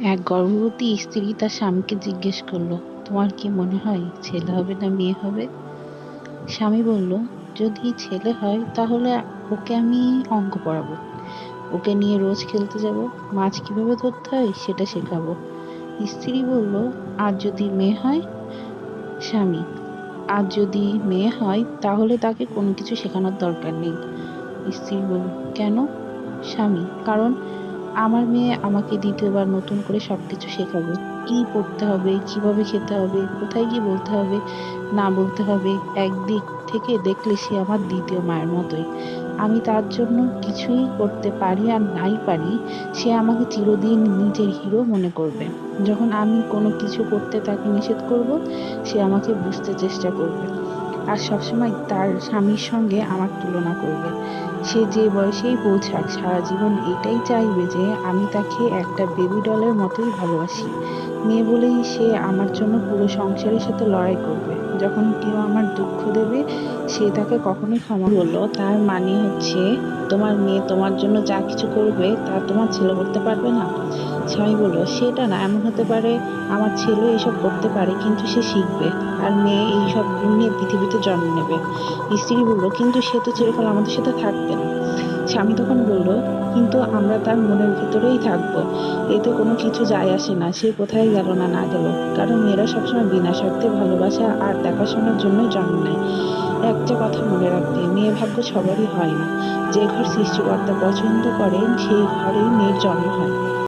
এক গর্ভবতী স্ত্রী তার স্বামীকে জিজ্ঞেস করলো, তোমার কি মনে হয় ছেলে হবে না মেয়ে হবে? স্বামী বলল, যদি ছেলে হয় তাহলে ওকে আমি অঙ্ক পড়াবো, ওকে নিয়ে রোজ খেলতে যাব, মাছ কিভাবে ধরতে হয় সেটা শেখাবো। স্ত্রী বলল, আর যদি মেয়ে হয়? স্বামী, আর যদি মেয়ে হয় তাহলে তাকে কোনো কিছু শেখানোর দরকার নেই। স্ত্রী বলল, কেন? স্বামী, কারণ আমার মেয়ে আমাকে দ্বিতীয়বার নতুন করে সবকিছু শেখাবে। কি পড়তে হবে, কিভাবে খেতে হবে, কোথায় গিয়ে বলতে হবে, না বলতে হবে। একদিক থেকে দেখলে সে আমার দ্বিতীয় মায়ের মতোই। আমি তার জন্য কিছুই করতে পারি আর নাই পারি, সে আমাকে চিরদিন নিজের হিরো মনে করবে। যখন আমি কোনো কিছু করতে তাকে নিষেধ করব, সে আমাকে বুঝতে চেষ্টা করবে আর সবসময় তার স্বামীর সঙ্গে আমার তুলনা করবে। সে যে বয়সেই পৌঁছাক সারা জীবন এটাই চাইবে যে আমি তাকে একটা বেবি ডলের মতোই ভালোবাসি। মেয়ে বলেই সে আমার জন্য পুরো সংসারের সাথে লড়াই করবে। যখন কেউ আমার দুঃখ দেবে, সে তাকে কখনোই ক্ষমা বলল, তার মানে হচ্ছে তোমার মেয়ে তোমার জন্য যা কিছু করবে তা তোমার ছেলে করতে পারবে না? স্বামী বলল, সেটা না, এমন হতে পারে আমার ছেলে এইসব করতে পারে কিন্তু সে শিখবে, আর মেয়ে এইসব গুণ নিয়ে পৃথিবীতে জন্ম নেবে। স্ত্রী বলল, কিন্তু সে তো চিরকাল আমাদের সাথে থাকবে না। স্বামী তখন বলল, কিন্তু আমরা তার মনের ভেতরেই থাকবো, এতে কোনো কিছু যায় আসে না সে কোথায় গেল না না গেল। কারণ মেয়েরা সবসময় বিনা স্বার্থে ভালোবাসা আর দেখাশোনার জন্যই জন্ম নেয়। একটা কথা মনে রাখবে, মেয়ে ভাগ্য সবারই হয় না। যে ঘর সৃষ্টিকর্তা পছন্দ করেন সেই ঘরেই মেয়ের জন্ম হয়।